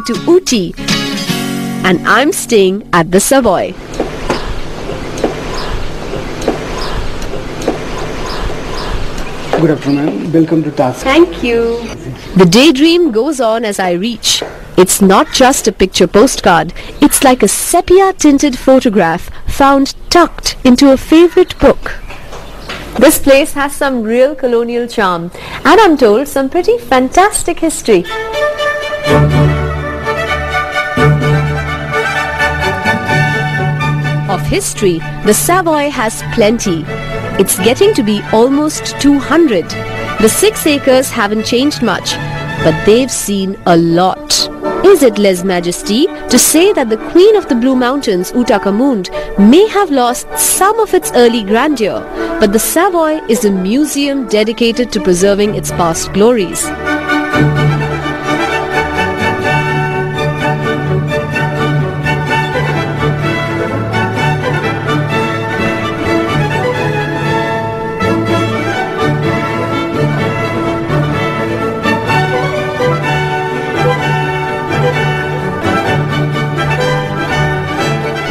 to Ooty, and I'm staying at the Savoy. Good afternoon, welcome to Task. Thank you. The daydream goes on as I reach. It's not just a picture postcard. It's like a sepia-tinted photograph found tucked into a favorite book. This place has some real colonial charm, and I'm told some pretty fantastic history. Of history, the Savoy has plenty. It's getting to be almost 200. The 6 acres haven't changed much, but they've seen a lot. Is it lèse-majesty to say that the Queen of the Blue Mountains, Ootacamund, may have lost some of its early grandeur, but the Savoy is a museum dedicated to preserving its past glories.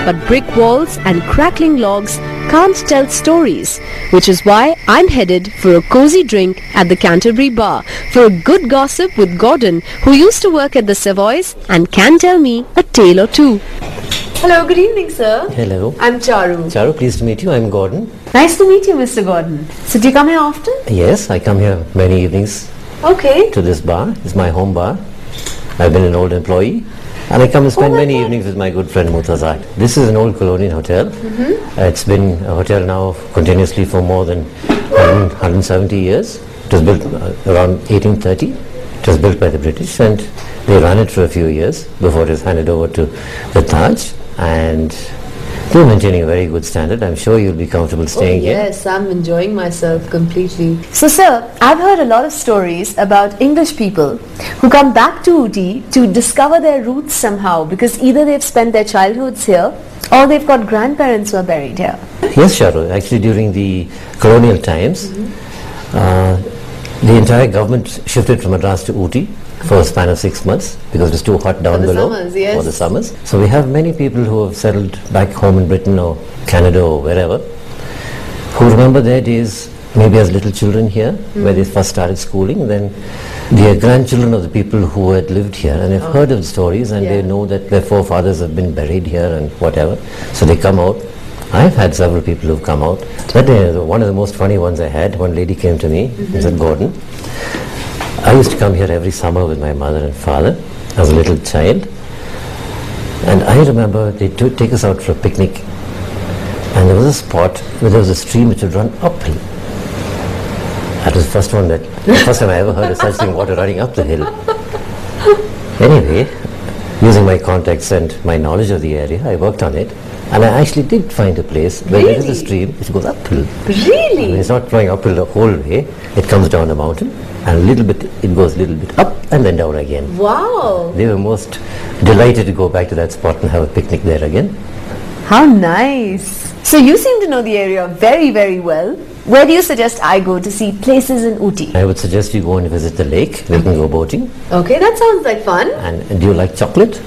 But brick walls and crackling logs can't tell stories, which is why I'm headed for a cozy drink at the Canterbury Bar for a good gossip with Gordon, who used to work at the Savoys and can tell me a tale or two. Hello, good evening, sir. Hello. I'm Charu. Charu, pleased to meet you. I'm Gordon. Nice to meet you, Mr. Gordon. So do you come here often? Yes, I come here many evenings Okay. to this bar. It's my home bar. I've been an old employee. And I come and spend many evenings with my good friend Murtazad. This is an old colonial hotel. It's been a hotel now continuously for more than 170 years. It was built around 1830. It was built by the British, and they ran it for a few years before it was handed over to the Taj. And they're maintaining a very good standard. I'm sure you'll be comfortable staying here. Yes, I'm enjoying myself completely. So sir, I've heard a lot of stories about English people who come back to Ooty to discover their roots somehow, because either they've spent their childhoods here or they've got grandparents who are buried here. Yes, Sharu. Actually, during the colonial times, the entire government shifted from Madras to Ooty for a span of 6 months because it was too hot down below for the summers. So we have many people who have settled back home in Britain or Canada or wherever, who remember their days maybe as little children here, where they first started schooling, and then they are grandchildren of the people who had lived here, and they've heard of the stories, and they know that their forefathers have been buried here and whatever. So they come out. I've had several people who've come out. That day, one of the most funny ones I had, one lady came to me and said, Gordon, I used to come here every summer with my mother and father as a little child, and I remember they take us out for a picnic, and there was a spot where there was a stream which would run uphill. That was the first time I ever heard of such thing, water running up the hill. Anyway, using my contacts and my knowledge of the area, I worked on it, and I actually did find a place where there is a stream which goes uphill. Really? I mean, it's not flowing uphill the whole way. It comes down the mountain, and a little bit, it goes a little bit up and then down again. Wow. They were most delighted to go back to that spot and have a picnic there again. How nice. So you seem to know the area very, very well. Where do you suggest I go to see places in Ooty? I would suggest you go and visit the lake. We can go boating. Okay, that sounds like fun. And do you like chocolate?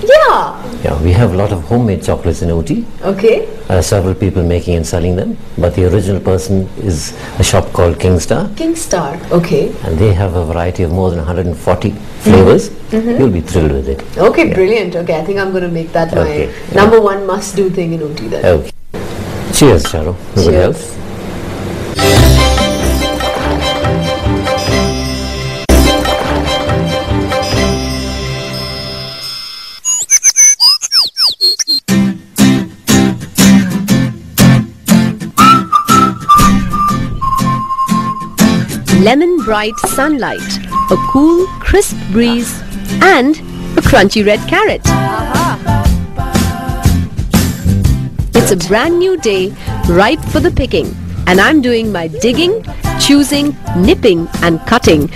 Yeah. Yeah, we have a lot of homemade chocolates in Ooty. Okay. Several people making and selling them. But the original person is a shop called Kingstar. Kingstar. Okay. And they have a variety of more than 140 flavors. You'll be thrilled with it. Okay, brilliant. Okay, I think I'm going to make that my number one must-do thing in Ooty then. Okay. Cheers, Charu. Good health. Lemon bright sunlight, a cool, crisp breeze, and a crunchy red carrot. It's a brand new day, ripe for the picking, and I'm doing my digging, choosing, nipping, and cutting.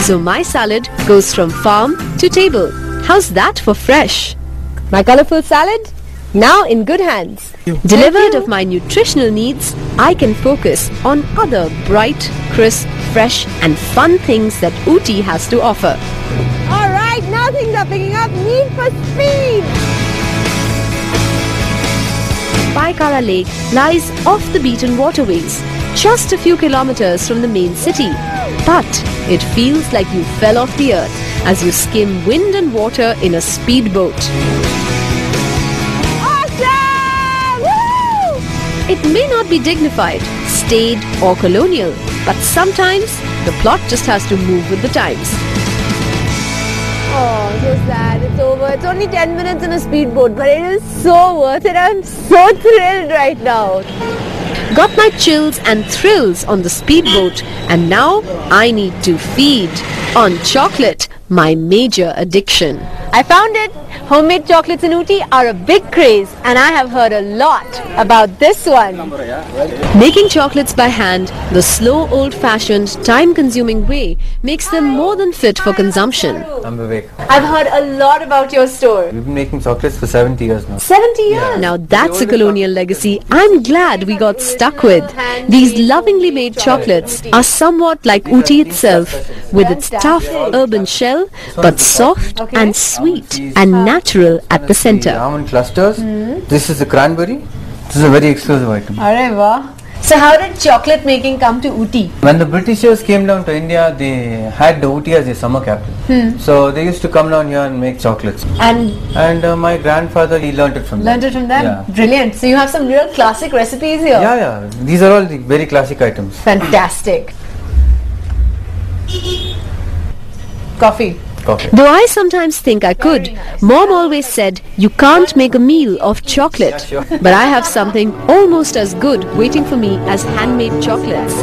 So my salad goes from farm to table. How's that for fresh? My colorful salad? Now in good hands. Delivered of my nutritional needs, I can focus on other bright, crisp, fresh and fun things that Ooty has to offer. Alright, now things are picking up. Need for speed! Paikara Lake lies off the beaten waterways, just a few kilometers from the main city. But it feels like you fell off the earth as you skim wind and water in a speedboat. Awesome! Woo! It may not be dignified, staid or colonial, but sometimes the plot just has to move with the times. Oh, so sad. It's over. It's only 10 minutes in a speedboat, but it is so worth it. I'm so thrilled right now. Got my chills and thrills on the speedboat, and now I need to feed on chocolate, my major addiction. I found it. Homemade chocolates in Ooty are a big craze, and I have heard a lot about this one. Making chocolates by hand, the slow, old-fashioned, time-consuming way, makes them more than fit for consumption. I'm Vivek. I've heard a lot about your store. We've been making chocolates for 70 years now. 70 years? Yeah. Now that's a colonial legacy I'm glad we got stuck with. These lovingly made chocolates are somewhat like Ooty itself, with its tough urban shell, but soft and sweet and natural at the center. Almond clusters. This is the cranberry. This is a very exclusive item. Arey wah. So how did chocolate making come to Ooty? When the Britishers came down to India, they had the Ooty as their summer capital. So they used to come down here and make chocolates. And my grandfather, he learnt it from them. Learned it from them? Yeah. Brilliant. So you have some real classic recipes here? Yeah. These are all the very classic items. Fantastic. Coffee. Coffee. Though I sometimes think I could, Mom always said you can't make a meal of chocolate. Yeah, sure. But I have something almost as good waiting for me as handmade chocolates.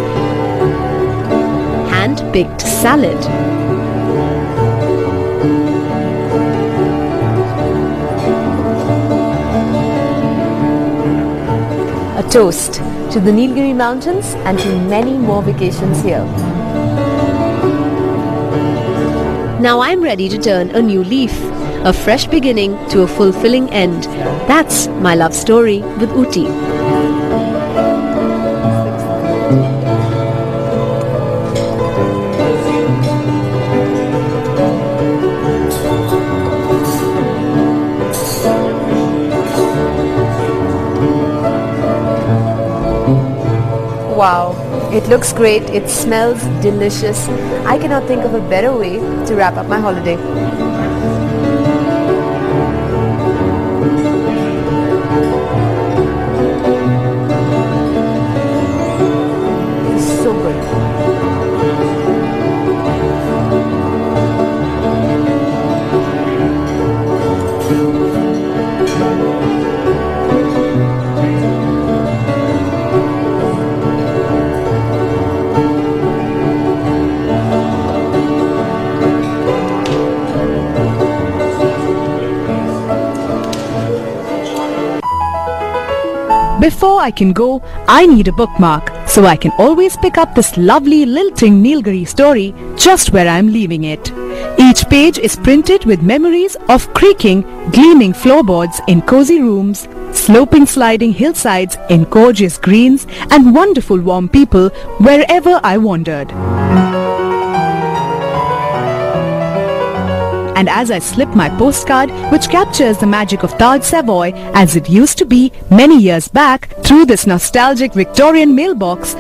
Hand-picked salad. A toast to the Nilgiri Mountains and to many more vacations here. Now I'm ready to turn a new leaf, a fresh beginning to a fulfilling end. That's my love story with Ooty. Wow. It looks great, it smells delicious. I cannot think of a better way to wrap up my holiday. It's so good. Before I can go, I need a bookmark, so I can always pick up this lovely lilting Nilgiri story just where I'm leaving it. Each page is printed with memories of creaking, gleaming floorboards in cozy rooms, sloping sliding hillsides in gorgeous greens, and wonderful warm people wherever I wandered. And as I slip my postcard, which captures the magic of Taj Savoy as it used to be many years back, through this nostalgic Victorian mailbox,